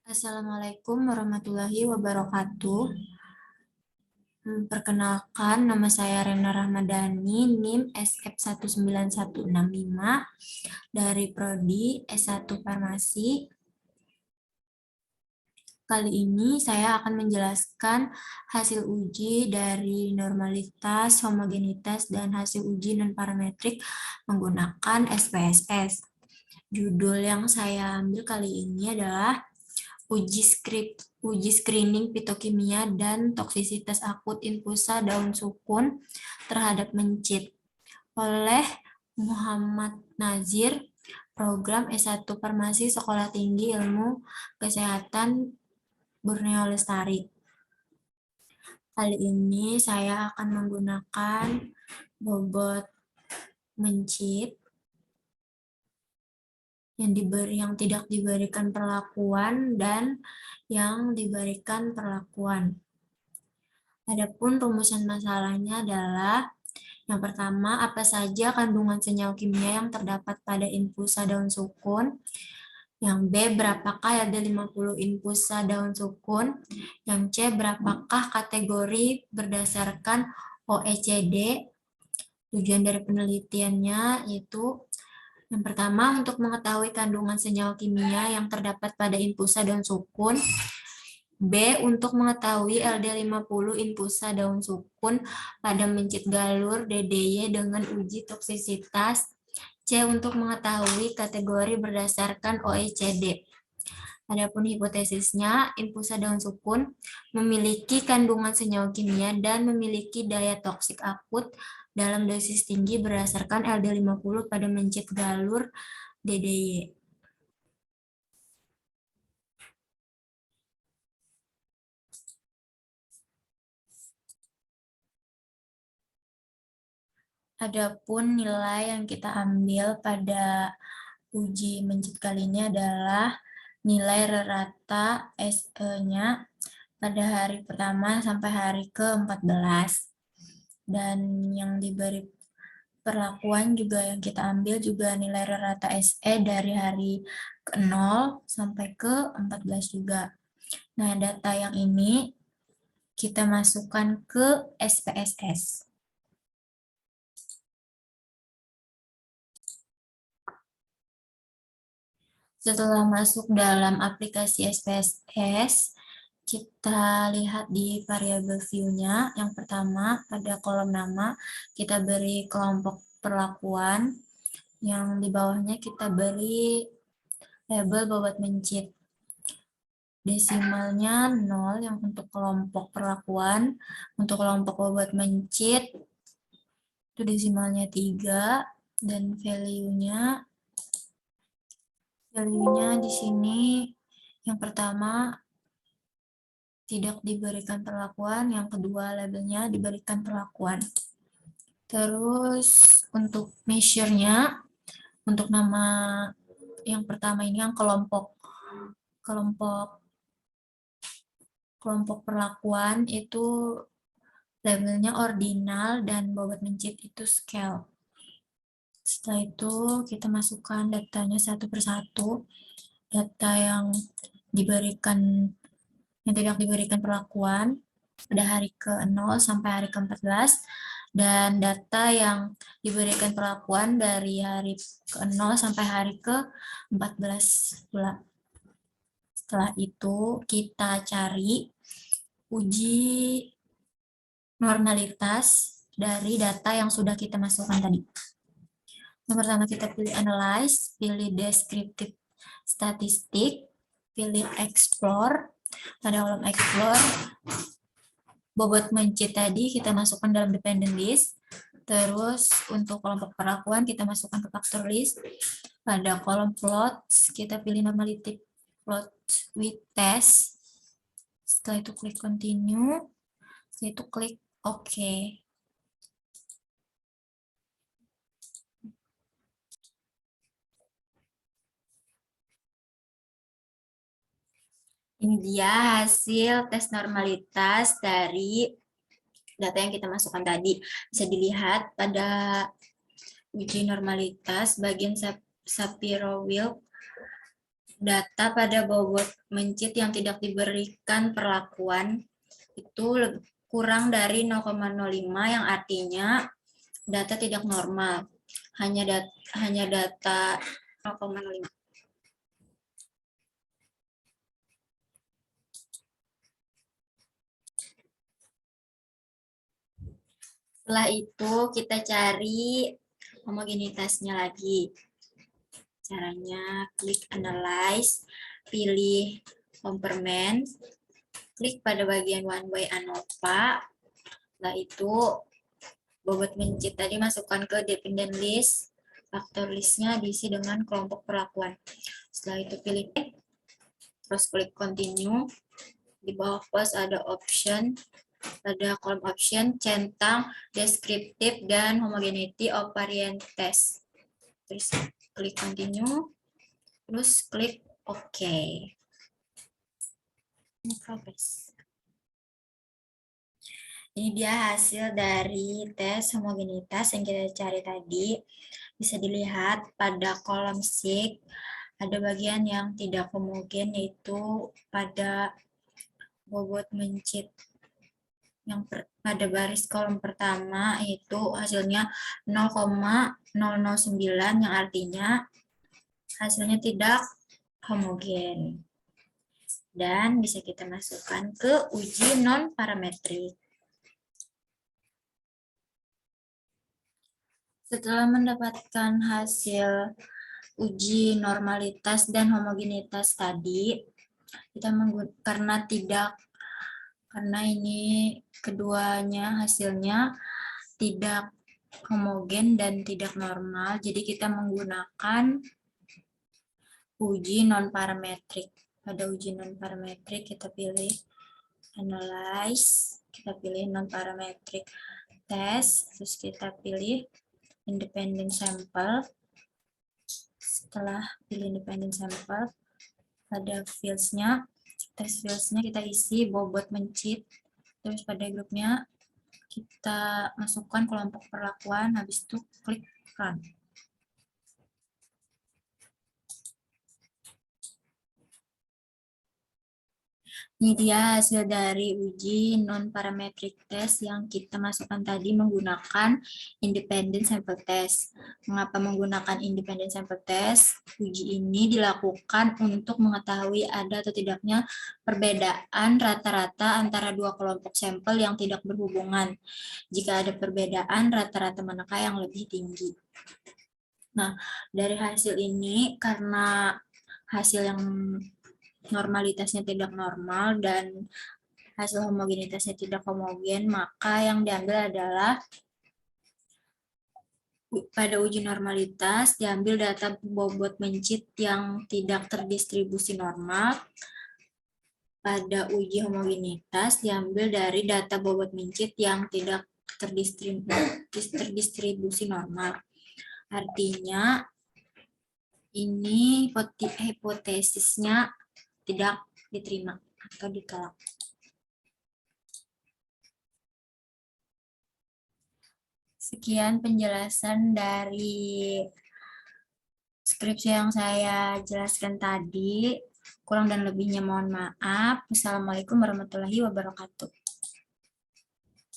Assalamualaikum warahmatullahi wabarakatuh. Perkenalkan, nama saya Rena Rahmadani, NIM SF19165 dari Prodi S1 Farmasi. Kali ini saya akan menjelaskan hasil uji dari normalitas, homogenitas, dan hasil uji non-parametrik menggunakan SPSS. Judul yang saya ambil kali ini adalah uji screening fitokimia dan toksisitas akut infusa daun sukun terhadap mencit oleh Muhammad Nazir, program S1 Farmasi Sekolah Tinggi Ilmu Kesehatan Borneo Lestari. Kali ini saya akan menggunakan bobot mencit yang tidak diberikan perlakuan dan yang diberikan perlakuan. Adapun rumusan masalahnya adalah yang pertama, apa saja kandungan senyawa kimia yang terdapat pada infusa daun sukun? Yang B, berapakah LD50 infusa daun sukun? Yang C, berapakah kategori berdasarkan OECD? Tujuan dari penelitiannya yaitu yang pertama, untuk mengetahui kandungan senyawa kimia yang terdapat pada infusa daun sukun. B, untuk mengetahui LD50 infusa daun sukun pada mencit galur DDY dengan uji toksisitas. C, untuk mengetahui kategori berdasarkan OECD. Adapun hipotesisnya, infusa daun sukun memiliki kandungan senyawa kimia dan memiliki daya toksik akut dalam dosis tinggi berdasarkan LD50 pada mencit galur DDY. Adapun nilai yang kita ambil pada uji mencit kali ini adalah nilai rata SE-nya pada hari pertama sampai hari ke-14. Dan yang diberi perlakuan juga yang kita ambil juga nilai rata SE dari hari ke-0 sampai ke-14 juga. Nah, data yang ini kita masukkan ke SPSS. Setelah masuk dalam aplikasi SPSS, kita lihat di variabel view-nya. Yang pertama, pada kolom nama, kita beri kelompok perlakuan. Yang di bawahnya kita beri label bobot mencit. Desimalnya 0 yang untuk kelompok perlakuan. Untuk kelompok bobot mencit, itu desimalnya 3. Dan value-nya di sini yang pertama tidak diberikan perlakuan, yang kedua labelnya diberikan perlakuan. Terus untuk measure-nya, untuk nama yang pertama ini yang kelompok perlakuan itu labelnya ordinal dan bobot mencit itu scale. Setelah itu kita masukkan datanya satu persatu. Data yang tidak diberikan perlakuan pada hari ke-0 sampai hari ke-14, dan data yang diberikan perlakuan dari hari ke-0 sampai hari ke-14 pula. Setelah itu kita cari uji normalitas dari data yang sudah kita masukkan tadi. Yang pertama kita pilih analyze, pilih descriptive statistic, pilih explore. Pada kolom explore, bobot mencit tadi kita masukkan dalam dependent list. Terus untuk kelompok perlakuan kita masukkan ke factor list. Pada kolom plot kita pilih normality plot with test. Setelah itu klik continue. Setelah itu klik OK. Ini dia hasil tes normalitas dari data yang kita masukkan tadi. Bisa dilihat pada uji normalitas bagian Shapiro-Wilk Data pada bobot mencit yang tidak diberikan perlakuan itu kurang dari 0,05 yang artinya data tidak normal. Hanya data 0,05. Setelah itu kita cari homogenitasnya lagi. Caranya klik analyze, pilih complement, klik pada bagian one way ANOVA. Setelah itu bobot mencit tadi masukkan ke dependent list, faktor listnya diisi dengan kelompok perlakuan. Setelah itu pilih terus klik continue. Di bawah plus ada option, pada kolom option centang descriptive dan homogeneity of variant test. Terus klik continue, terus klik OK. Ini progress. Ini dia hasil dari tes homogenitas yang kita cari tadi. Bisa dilihat pada kolom SIG ada bagian yang tidak homogen, yaitu pada bobot mencit. Yang pada baris kolom pertama itu hasilnya 0,009 yang artinya hasilnya tidak homogen. Dan bisa kita masukkan ke uji non-parametrik. Setelah mendapatkan hasil uji normalitas dan homogenitas tadi, kita karena ini keduanya hasilnya tidak homogen dan tidak normal, jadi kita menggunakan uji non-parametrik. Pada uji non-parametrik kita pilih analyze, kita pilih non-parametric test, terus kita pilih independent sample. Setelah pilih independent sample, pada fields-nya, test fields-nya kita isi bobot mencit, terus pada grupnya kita masukkan kelompok perlakuan, habis itu klik run. Ini dia hasil dari uji non-parametric test yang kita masukkan tadi menggunakan independent sample test. Mengapa menggunakan independent sample test? Uji ini dilakukan untuk mengetahui ada atau tidaknya perbedaan rata-rata antara dua kelompok sampel yang tidak berhubungan. Jika ada perbedaan, rata-rata manakah yang lebih tinggi? Nah, dari hasil ini, karena hasil yang normalitasnya tidak normal dan hasil homogenitasnya tidak homogen, maka yang diambil adalah pada uji normalitas diambil data bobot mencit yang tidak terdistribusi normal. Pada uji homogenitas diambil dari data bobot mencit yang tidak terdistribusi normal. Artinya ini hipotesisnya tidak diterima atau ditolak. Sekian penjelasan dari skripsi yang saya jelaskan tadi. Kurang dan lebihnya mohon maaf. Wassalamualaikum warahmatullahi wabarakatuh.